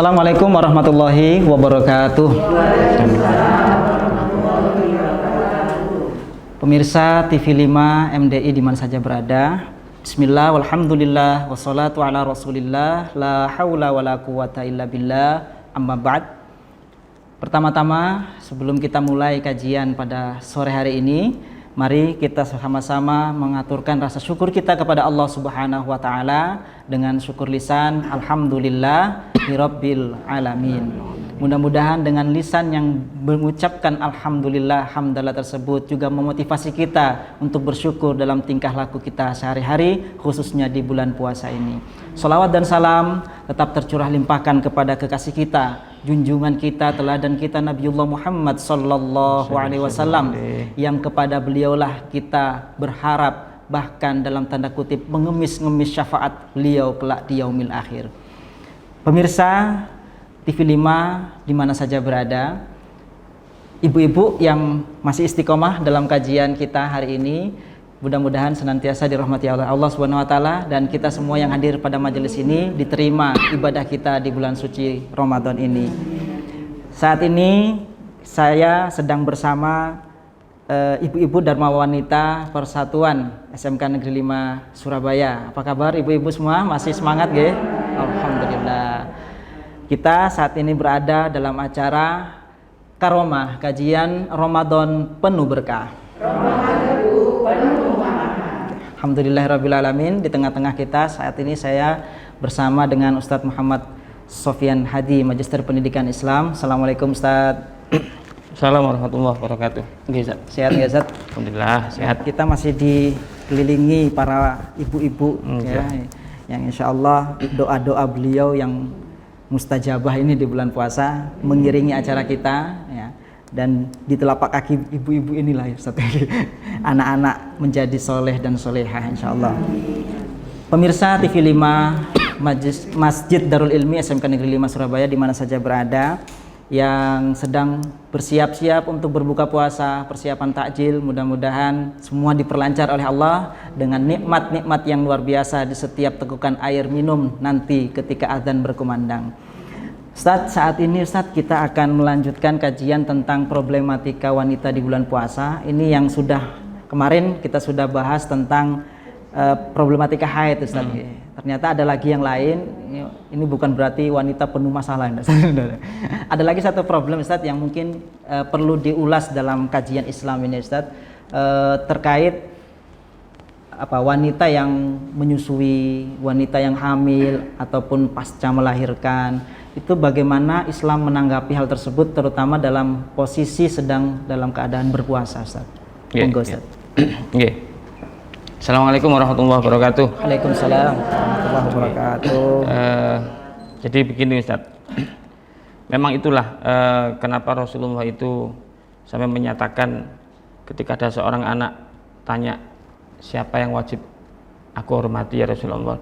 Assalamualaikum warahmatullahi wabarakatuh. Pemirsa TV 5 MDI di mana saja berada. Bismillah, walhamdulillah, wassalatu ala rasulillah, la hawla wa la quwata illa billah, amma ba'd. Pertama-tama, sebelum kita mulai kajian pada sore hari ini, mari kita sama-sama mengaturkan rasa syukur kita kepada Allah Subhanahu wa taala dengan syukur lisan alhamdulillah rabbil alamin. Mudah-mudahan dengan lisan yang mengucapkan alhamdulillah hamdalah tersebut juga memotivasi kita untuk bersyukur dalam tingkah laku kita sehari-hari, khususnya di bulan puasa ini. Salawat dan salam tetap tercurah limpahkan kepada kekasih kita, junjungan kita, teladan kita Nabiullah Muhammad sallallahu alaihi wasallam, yang kepada beliaulah kita berharap, bahkan dalam tanda kutip mengemis-ngemis syafaat beliau kelak di yaumil akhir. Pemirsa TV 5 di mana saja berada, ibu-ibu yang masih istiqomah dalam kajian kita hari ini, mudah-mudahan senantiasa dirahmati Allah Subhanahu wa taala, dan kita semua yang hadir pada majelis ini diterima ibadah kita di bulan suci Ramadan ini. Saat ini saya sedang bersama ibu-ibu Dharma Wanita Persatuan SMK Negeri 5 Surabaya. Apa kabar ibu-ibu semua? Masih semangat nggih? Alhamdulillah. Kita saat ini berada dalam acara Karomah, kajian Ramadan penuh berkah. Alhamdulillahirabbil alamin. Di tengah-tengah kita saat ini saya bersama dengan Ustadz Muhammad Sofyan Hadi, Magister Pendidikan Islam. Assalamualaikum Ustadz. Assalamualaikum warahmatullahi wabarakatuh. Sehat nggak Ustadz? Alhamdulillah sehat. Kita masih dikelilingi para ibu-ibu ya, yang insya Allah doa-doa beliau yang mustajabah ini di bulan puasa mengiringi acara kita ya, dan di telapak kaki ibu-ibu inilah ya, anak-anak menjadi soleh dan solehah insya Allah. Pemirsa TV 5 Masjid Darul Ilmi SMK Negeri 5 Surabaya di mana saja berada, yang sedang bersiap-siap untuk berbuka puasa, persiapan takjil, mudah-mudahan semua diperlancar oleh Allah dengan nikmat-nikmat yang luar biasa di setiap tegukan air minum nanti ketika azan berkumandang. Ustadz, saat ini Ustadz kita akan melanjutkan kajian tentang problematika wanita di bulan puasa. Ini yang sudah kemarin kita sudah bahas tentang problematika haid Ustadz. Ternyata ada lagi yang lain. Ini bukan berarti wanita penuh masalah. Ada lagi satu problem Ustadz yang mungkin perlu diulas dalam kajian Islam ini Ustadz, terkait wanita yang menyusui, wanita yang hamil ataupun pasca melahirkan. Itu bagaimana Islam menanggapi hal tersebut, terutama dalam posisi sedang dalam keadaan berpuasa Ustadz. Monggo Ustadz. Assalamualaikum warahmatullahi wabarakatuh. Waalaikumsalam warahmatullahi wabarakatuh. Jadi begini Ustadz, memang itulah kenapa Rasulullah itu sampai menyatakan ketika ada seorang anak tanya, siapa yang wajib aku hormati ya Rasulullah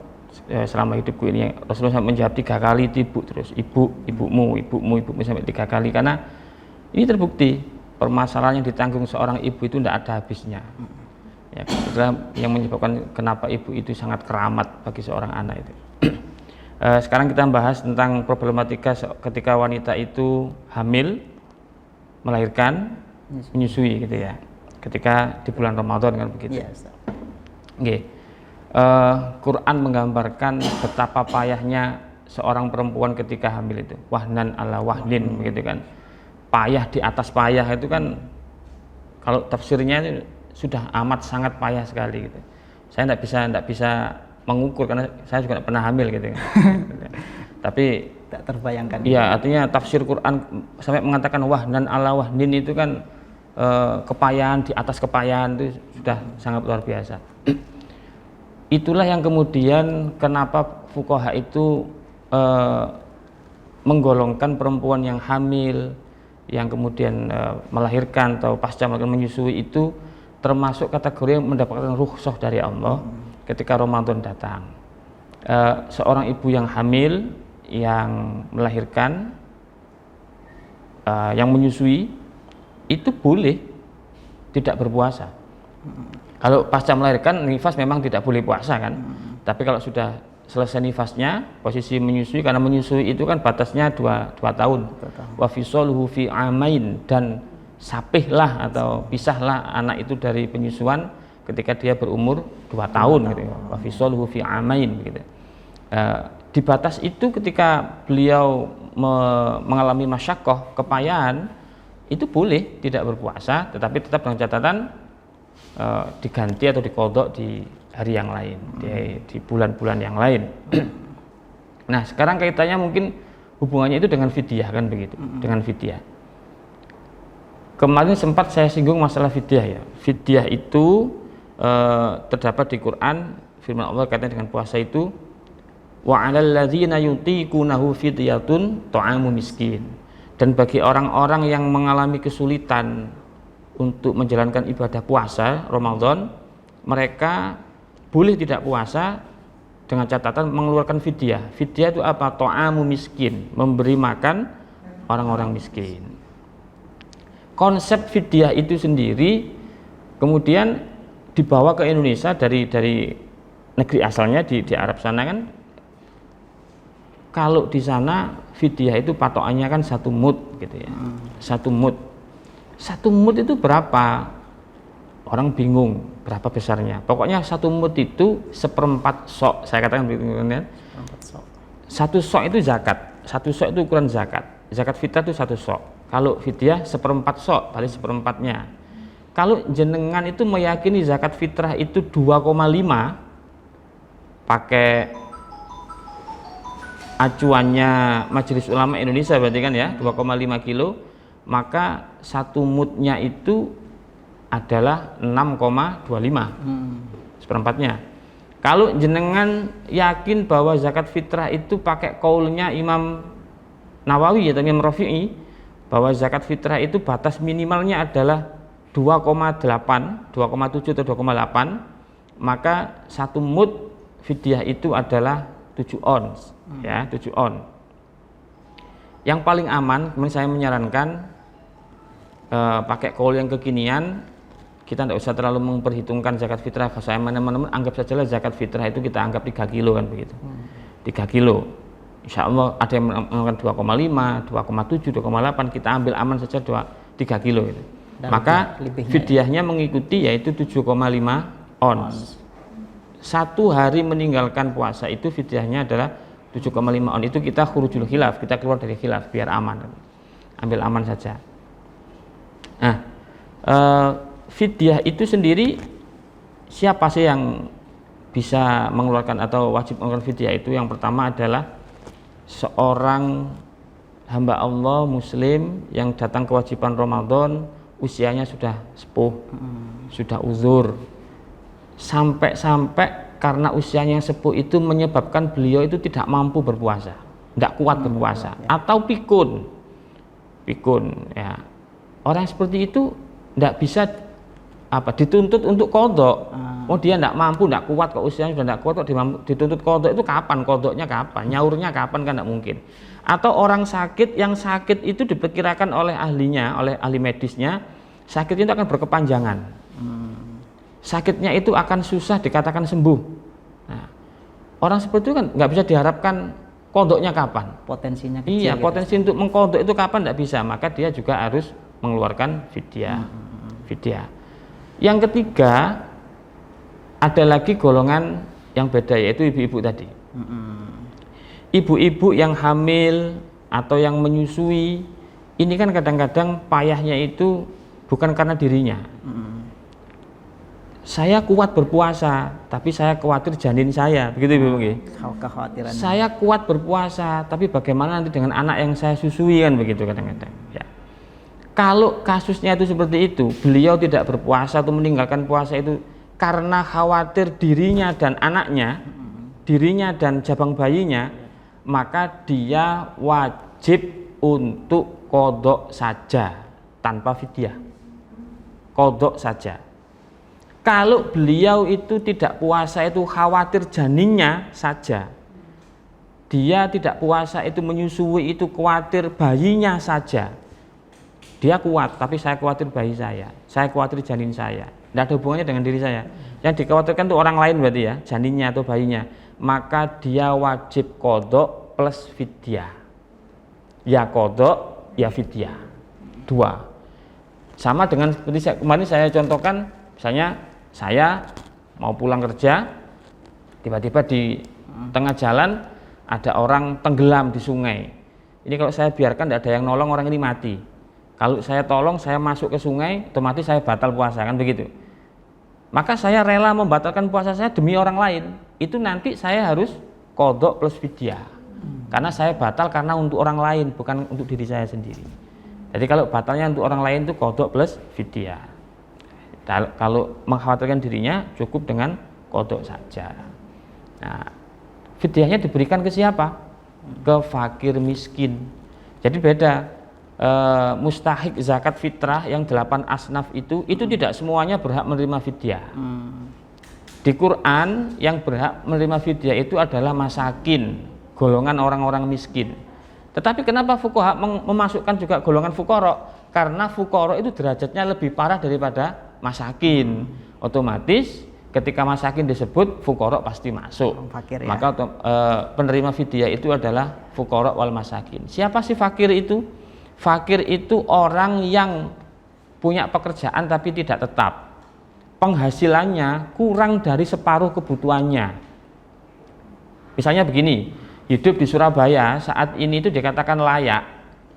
selama hidupku ini, Rasulullah sampai menjawab 3 kali ibu, terus ibumu sampai 3 kali, karena ini terbukti permasalahan yang ditanggung seorang ibu itu tidak ada habisnya. Ya, itulah yang menyebabkan kenapa ibu itu sangat keramat bagi seorang anak itu. Sekarang kita bahas tentang problematika ketika wanita itu hamil, melahirkan, menyusui gitu ya. Ketika di bulan Ramadan kan begitu. Yes. Quran menggambarkan betapa payahnya seorang perempuan ketika hamil itu. Wahnan ala wahnin begitu kan. Payah di atas payah itu kan, kalau tafsirnya itu sudah amat sangat payah sekali gitu. Saya tidak bisa mengukur karena saya juga tidak pernah hamil gitu. Tapi tak terbayangkan. Iya, artinya tafsir Quran sampai mengatakan wahnan ala wahnin itu kan kepayahan di atas kepayahan itu sudah sangat luar biasa. Itulah yang kemudian kenapa fuqaha itu menggolongkan perempuan yang hamil, yang kemudian melahirkan atau pasca menyusui itu termasuk kategori yang mendapatkan rukhsah dari Allah ketika Ramadan datang. Seorang ibu yang hamil, yang melahirkan, yang menyusui itu boleh tidak berpuasa. Kalau pasca melahirkan nifas memang tidak boleh puasa kan. Tapi kalau sudah selesai nifasnya, posisi menyusui, karena menyusui itu kan batasnya 2 tahun. Wa fisoluhu fi amain, dan sapihlah atau pisahlah anak itu dari penyusuan ketika dia berumur 2 tahun gitu. Wa fisoluhu fi amain gitu. Di batas itu ketika beliau mengalami masyaqqah, kepayahan, itu boleh tidak berpuasa, tetapi tetap dengan catatan diganti atau diqadha di hari yang lain, di bulan-bulan yang lain. Nah, sekarang kaitannya mungkin hubungannya itu dengan fidyah kan begitu, dengan fidyah. Kemarin sempat saya singgung masalah fidyah ya. Fidyah itu terdapat di Quran, firman Allah kaitannya dengan puasa itu, wa 'alal ladzina yutiqunahu fidyatun ta'amu miskin. Dan bagi orang-orang yang mengalami kesulitan untuk menjalankan ibadah puasa Ramadan, mereka boleh tidak puasa dengan catatan mengeluarkan fidyah. Fidyah itu apa? Ta'amu miskin, memberi makan orang-orang miskin. Konsep fidyah itu sendiri kemudian dibawa ke Indonesia dari negeri asalnya di Arab sana kan. Kalau di sana fidyah itu patokannya kan 1 mud gitu ya. 1 mud. 1 mud itu berapa? Orang bingung berapa besarnya. Pokoknya 1 mud itu 1/4 sok. Saya katakan begitu kan. 1 sok itu zakat. 1 sok itu ukuran zakat. Zakat fitrah itu 1 sok. Kalau fidyah 1/4 sok, paling 1/4-nya. Kalau jenengan itu meyakini zakat fitrah itu 2,5 pakai acuannya Majelis Ulama Indonesia berarti kan ya, 2,5 kilo, maka 1 mudnya itu adalah 6,25 1/4-nya. Kalau jenengan yakin bahwa zakat fitrah itu pakai kaulnya Imam Nawawi atau Imam Rafi'i, bahwa zakat fitrah itu batas minimalnya adalah 2,8, 2,7 atau 2,8, maka 1 mud fidyah itu adalah 7 ons ya, 7 on. Yang paling aman, kemudian saya menyarankan pakai kaul yang kekinian. Kita tidak usah terlalu memperhitungkan zakat fitrah. Saya teman-teman anggap sajalah zakat fitrah itu kita anggap 3 kilo kan begitu. 3 kilo. Insya Allah ada yang menggunakan 2,5, 2,7, 2,8, kita ambil aman saja 3 kilo itu. Maka fidyahnya mengikuti yaitu 7,5 ons. 1 hari meninggalkan puasa itu fidyahnya adalah 7,5 on. Itu kita khurujul khilaf, kita keluar dari khilaf biar aman. Ambil aman saja. Nah, fidyah itu sendiri siapa sih yang bisa mengeluarkan atau wajib mengeluarkan fidyah itu? Yang pertama adalah seorang hamba Allah muslim yang datang kewajiban Ramadan, usianya sudah sepuh, sudah uzur, sampai karena usianya yang sepuh itu menyebabkan beliau itu tidak mampu berpuasa, tidak kuat berpuasa, atau pikun ya. Orang seperti itu tidak bisa dituntut untuk qadha. Oh, dia tidak mampu, tidak kuat, kok usianya sudah tidak kuat, kok dituntut qadha itu kapan? Qadhanya kapan? Nyaurnya kapan? Kan tidak mungkin. Atau orang sakit, yang sakit itu diperkirakan oleh ahlinya, oleh ahli medisnya, sakitnya itu akan berkepanjangan. Sakitnya itu akan susah dikatakan sembuh. Nah, orang seperti itu kan nggak bisa diharapkan qadhanya kapan. Potensinya kecil. Iya, potensi untuk mengqadha itu kapan tidak bisa, maka dia juga harus mengeluarkan fidyah. Yang ketiga, ada lagi golongan yang beda, yaitu ibu-ibu tadi. Ibu-ibu yang hamil atau yang menyusui, ini kan kadang-kadang payahnya itu bukan karena dirinya. Saya kuat berpuasa, tapi saya khawatir janin saya, begitu Ibu. Kekhawatiran. Saya kuat berpuasa, tapi bagaimana nanti dengan anak yang saya susui, kan begitu kadang-kadang. Ya. Kalau kasusnya itu seperti itu, beliau tidak berpuasa atau meninggalkan puasa itu karena khawatir dirinya dan anaknya, dirinya dan jabang bayinya, maka dia wajib untuk qadha saja tanpa fidyah. Qadha saja. Kalau beliau itu tidak puasa itu khawatir janinnya saja, dia tidak puasa itu menyusui itu khawatir bayinya saja, dia kuat, tapi saya khawatir bayi saya khawatir janin saya, tidak ada hubungannya dengan diri saya. Yang dikhawatirkan itu orang lain berarti ya, janinnya atau bayinya. maka dia wajib qadha plus fidyah. Ya qadha, ya fidyah. Dua. Sama dengan seperti kemarin saya contohkan, misalnya saya mau pulang kerja, tiba-tiba di tengah jalan ada orang tenggelam di sungai. Ini kalau saya biarkan tidak ada yang nolong, orang ini mati. Kalau saya tolong, saya masuk ke sungai, otomatis saya batal puasa, kan begitu. Maka saya rela membatalkan puasa saya demi orang lain. Itu nanti saya harus qadha plus fidyah. Karena saya batal karena untuk orang lain, bukan untuk diri saya sendiri. Jadi kalau batalnya untuk orang lain itu qadha plus fidyah. Kalau mengkhawatirkan dirinya cukup dengan qadha saja. Nah, fidyahnya diberikan ke siapa? Ke fakir miskin. Jadi beda. Mustahik zakat fitrah yang 8 asnaf itu tidak semuanya berhak menerima fidyah. Di Quran yang berhak menerima fidyah itu adalah masakin, golongan orang-orang miskin. Tetapi kenapa fuqaha memasukkan juga golongan fuqara? Karena fuqara itu derajatnya lebih parah daripada masakin. Otomatis ketika masakin disebut, fuqara pasti masuk. Fakir, ya. Maka penerima fidyah itu adalah fuqara wal masakin. Siapa sih fakir itu? Fakir itu orang yang punya pekerjaan tapi tidak tetap. Penghasilannya kurang dari separuh kebutuhannya. Misalnya begini, hidup di Surabaya saat ini itu dikatakan layak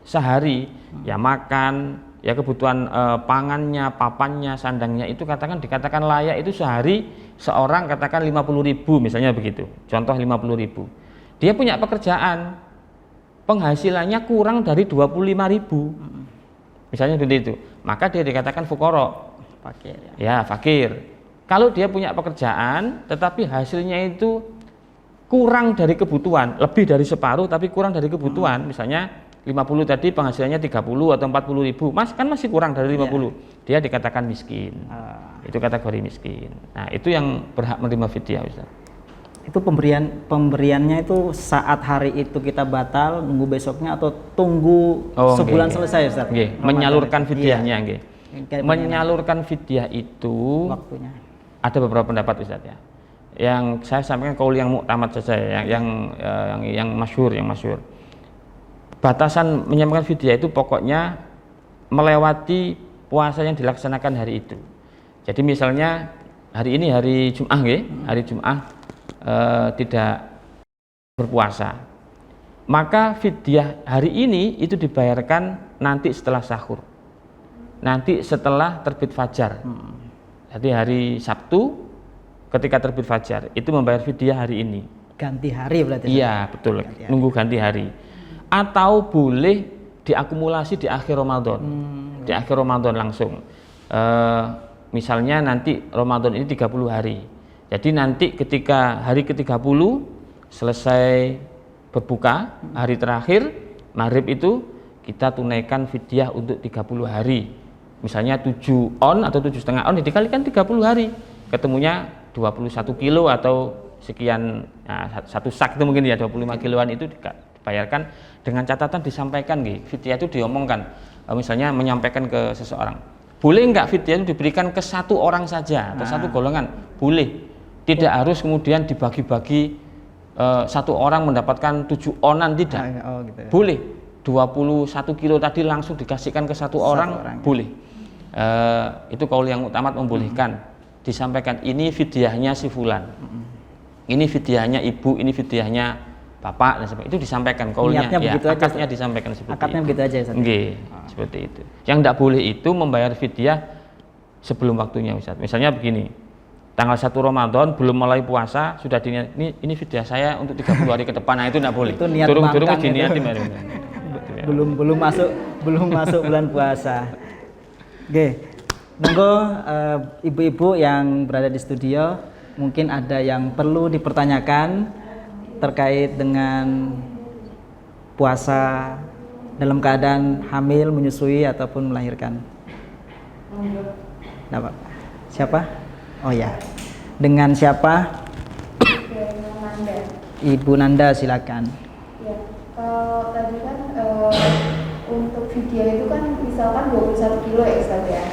sehari, ya makan, ya kebutuhan pangannya, papannya, sandangnya itu dikatakan layak itu sehari seorang katakan 50.000 misalnya begitu. Contoh 50.000. Dia punya pekerjaan, penghasilannya kurang dari 25.000. Misalnya seperti itu. Maka dia dikatakan fuqara. Fakir, ya. Ya, fakir. Kalau dia punya pekerjaan tetapi hasilnya itu kurang dari kebutuhan, lebih dari separuh tapi kurang dari kebutuhan, misalnya 50 tadi penghasilannya 30 atau 40.000, kan masih kurang dari 50. Dia dikatakan miskin. Itu kategori miskin. Nah, itu yang berhak menerima fidyah, Ustaz. Itu pemberiannya itu saat hari itu kita batal, nunggu besoknya atau tunggu sebulan selesai, Ustaz? Menyalurkan fidyahnya, menyalurkan fidyah itu waktunya. Ada beberapa pendapat, Ustaz, ya. Yang saya sampaikan qaul yang muktamad saja, yang masyhur, Batasan menyampaikan fidyah itu pokoknya melewati puasa yang dilaksanakan hari itu. Jadi misalnya hari ini hari Jum'ah, hari Jum'ah tidak berpuasa, maka fidyah hari ini itu dibayarkan nanti setelah sahur, nanti setelah terbit fajar. Jadi hari Sabtu ketika terbit fajar itu membayar fidyah hari ini. Ganti hari berarti? Iya, betul. Nunggu ganti hari. Atau boleh diakumulasi di akhir Ramadan. Di akhir Ramadan langsung. Misalnya nanti Ramadan ini 30 hari. Jadi nanti ketika hari ke-30 selesai berbuka, hari terakhir maghrib itu kita tunaikan fidyah untuk 30 hari. Misalnya 7 on atau 7,5 on dikalikan 30 hari. Ketemunya 21 kilo atau sekian, satu sak itu mungkin ya 25 kiloan itu dibayarkan dengan catatan disampaikan, fidyah itu diomongkan, misalnya menyampaikan ke seseorang. Boleh enggak fidyah itu diberikan ke satu orang saja atau satu golongan? Boleh. Tidak harus kemudian dibagi-bagi, satu orang mendapatkan 7 onan, tidak. Gitu ya. Boleh. 21 kilo tadi langsung dikasihkan ke satu orang, boleh. Itu qaul yang utama membolehkan. Disampaikan ini fidyahnya si fulan. Ini fidyahnya ibu, ini fidyahnya bapak, dan sebagainya. Itu disampaikan qaulnya, ya, akadnya disampaikan seperti akadnya itu. begitu aja, Ustaz. Seperti itu. Yang tidak boleh itu membayar fidyah sebelum waktunya, Ustaz. Misalnya begini, tanggal 1 Ramadan belum mulai puasa sudah diniat, ini fidyah saya untuk 30 hari ke depan. Nah, itu tidak boleh. Itu niat Turun-turun bangkang diniatin. belum masuk bulan puasa. Oke. Monggo ibu-ibu yang berada di studio, mungkin ada yang perlu dipertanyakan terkait dengan puasa dalam keadaan hamil, menyusui ataupun melahirkan. Nah, Pak. Siapa? Oh ya. Dengan siapa? Nanda. Ibu Nanda, silakan. Ya, kalau tadi kan untuk fidyah itu kan misalkan 21 kilo ya, Ustaz ya.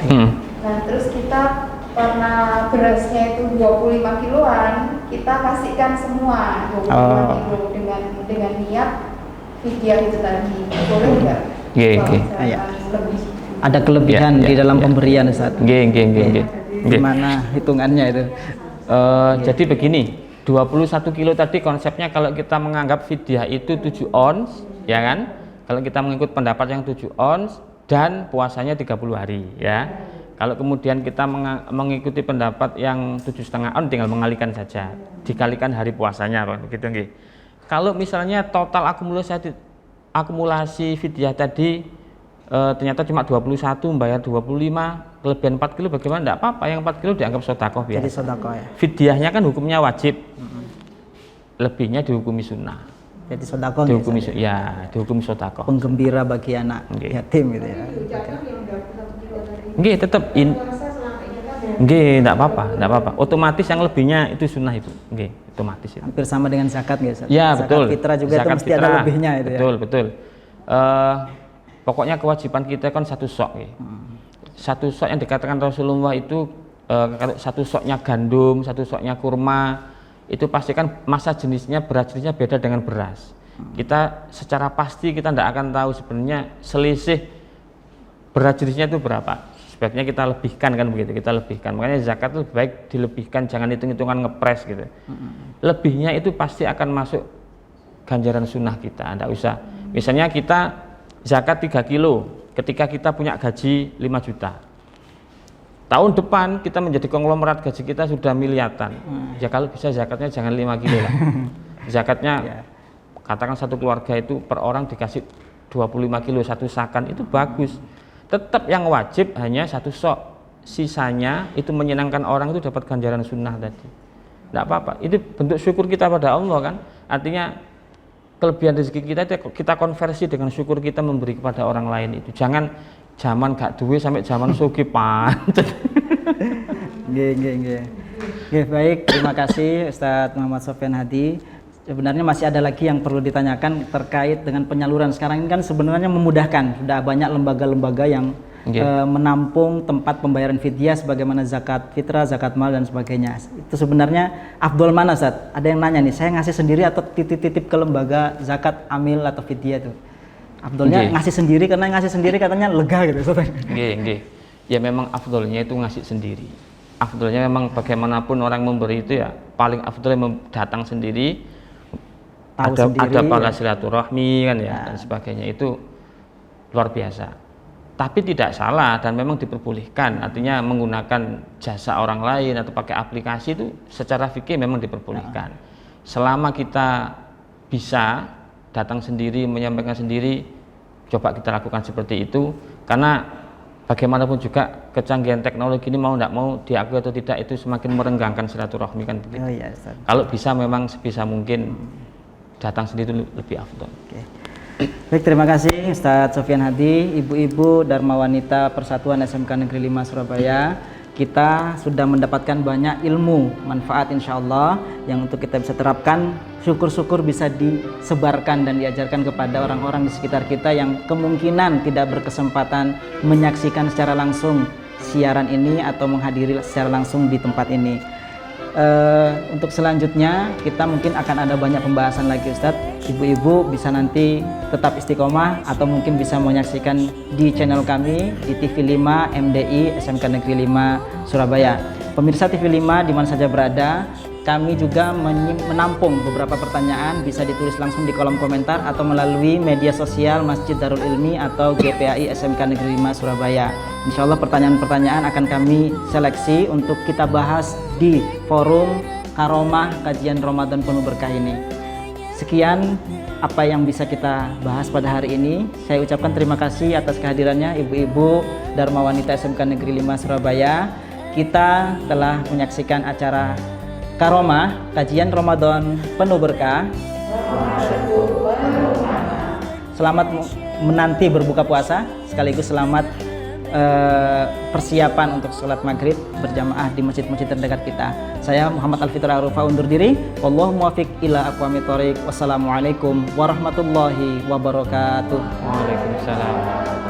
Nah, terus kita karena berasnya itu 25 kiloan, kita kasihkan semua 25 kilo dengan niat fidyah itu tadi. Boleh nggak? Kalau misalkan lebih. Ada kelebihan di dalam pemberian, Ustaz. Gimana hitungannya itu? Jadi begini, 21 kilo tadi konsepnya kalau kita menganggap fidyah itu 7 ons, ya kan? Kalau kita mengikut pendapat yang 7 ons dan puasanya 30 hari, ya. Kalau kemudian kita mengikuti pendapat yang 7,5 ons, tinggal mengalihkan saja, dikalikan hari puasanya, begitu nggih. Kalau misalnya total akumulasi fidyah tadi ternyata cuma 21, membayar 25, kelebihan 4 kilo bagaimana? Enggak apa-apa, yang 4 kilo dianggap sedekah biasa. Jadi sedekah ya. Fidyahnya kan hukumnya wajib. Lebihnya dihukumi sunnah. Jadi sedekah dihukumi dihukumi sedekah. Penggembira bagi anak yatim gitu ya. Nggih, tetap nggih, enggak apa-apa. Otomatis yang lebihnya itu sunnah itu. Nggih, otomatis itu. Hampir sama dengan zakat nggih, Ustaz? Ya, zakat betul. Fitrah juga zakat itu mesti ada lebihnya itu betul, ya. Betul. Pokoknya kewajiban kita kan satu sok ya. Satu sok yang dikatakan Rasulullah itu kalau satu soknya gandum, satu soknya kurma, itu pasti kan masa jenisnya, beras jenisnya beda dengan beras. Kita secara pasti kita tidak akan tahu sebenarnya selisih beras jenisnya itu berapa. Sebaiknya kita lebihkan kan begitu, kita lebihkan. Makanya zakat itu lebih baik dilebihkan, jangan hitung-hitungan ngepres gitu. Lebihnya itu pasti akan masuk ganjaran sunnah kita, tidak usah. Misalnya kita zakat 3 kilo ketika kita punya gaji 5 juta. Tahun depan kita menjadi konglomerat, gaji kita sudah miliaran. Ya kalau bisa zakatnya jangan 5 kilo lah. Zakatnya katakan satu keluarga itu per orang dikasih 25 kilo satu sakan, itu bagus. Tetap yang wajib hanya satu sok. Sisanya itu menyenangkan orang, itu dapat ganjaran sunnah tadi. Tidak apa-apa. Itu bentuk syukur kita pada Allah kan. Artinya kelebihan rezeki kita konversi dengan syukur kita memberi kepada orang lain itu. Jangan zaman gak duwe sampai zaman sugih pancet. Nggih, baik, terima kasih Ustadz Muhammad Sofyan Hadi. Sebenarnya masih ada lagi yang perlu ditanyakan terkait dengan penyaluran. Sekarang ini kan sebenarnya memudahkan, sudah banyak lembaga-lembaga yang menampung tempat pembayaran fidyah sebagaimana zakat fitrah, zakat mal dan sebagainya. Itu sebenarnya afdol mana, Ustaz? Ada yang nanya nih, saya ngasih sendiri atau titip-titip ke lembaga zakat amil atau fidyah itu? Afdolnya ngasih sendiri karena ngasih sendiri katanya lega gitu, Ustaz. Nggih. Ya memang afdolnya itu ngasih sendiri. Afdolnya memang bagaimanapun orang memberi itu ya paling afdol datang sendiri. Ada para silaturahmi kan ya, dan sebagainya, itu luar biasa. Tapi tidak salah dan memang diperbolehkan, artinya menggunakan jasa orang lain atau pakai aplikasi itu secara fikih memang diperbolehkan. Selama kita bisa datang sendiri, menyampaikan sendiri, coba kita lakukan seperti itu, karena bagaimanapun juga kecanggihan teknologi ini mau tidak mau diakui atau tidak itu semakin merenggangkan silaturahmi kan begitu. Kalau bisa memang sebisa mungkin datang sendiri lebih afdol. Baik, terima kasih Ustadz Sofyan Hadi, Ibu-ibu Dharma Wanita Persatuan SMK Negeri 5 Surabaya. Kita sudah mendapatkan banyak ilmu, manfaat insya Allah yang untuk kita bisa terapkan. Syukur-syukur bisa disebarkan dan diajarkan kepada orang-orang di sekitar kita yang kemungkinan tidak berkesempatan menyaksikan secara langsung siaran ini atau menghadiri secara langsung di tempat ini. Untuk selanjutnya kita mungkin akan ada banyak pembahasan lagi, Ustadz. Ibu-ibu bisa nanti tetap istiqomah atau mungkin bisa menyaksikan di channel kami di TV5 MDI SMK Negeri 5 Surabaya. Pemirsa TV5 di mana saja berada, kami juga menampung beberapa pertanyaan, bisa ditulis langsung di kolom komentar atau melalui media sosial Masjid Darul Ilmi atau GPAI SMK Negeri 5 Surabaya. Insya Allah pertanyaan-pertanyaan akan kami seleksi untuk kita bahas di forum Karomah Kajian Ramadan Penuh Berkah ini. Sekian apa yang bisa kita bahas pada hari ini. Saya ucapkan terima kasih atas kehadirannya Ibu-ibu Dharma Wanita SMK Negeri 5 Surabaya. Kita telah menyaksikan acara Karomah Kajian Ramadan Penuh Berkah. Selamat menanti berbuka puasa, sekaligus selamat persiapan untuk sholat maghrib berjamaah di masjid-masjid terdekat kita. Saya Muhammad Alfitra Arufa undur diri. Wallahu muwaffiq ila aqwamit thoriq. Wassalamualaikum warahmatullahi wabarakatuh. Waalaikumsalam.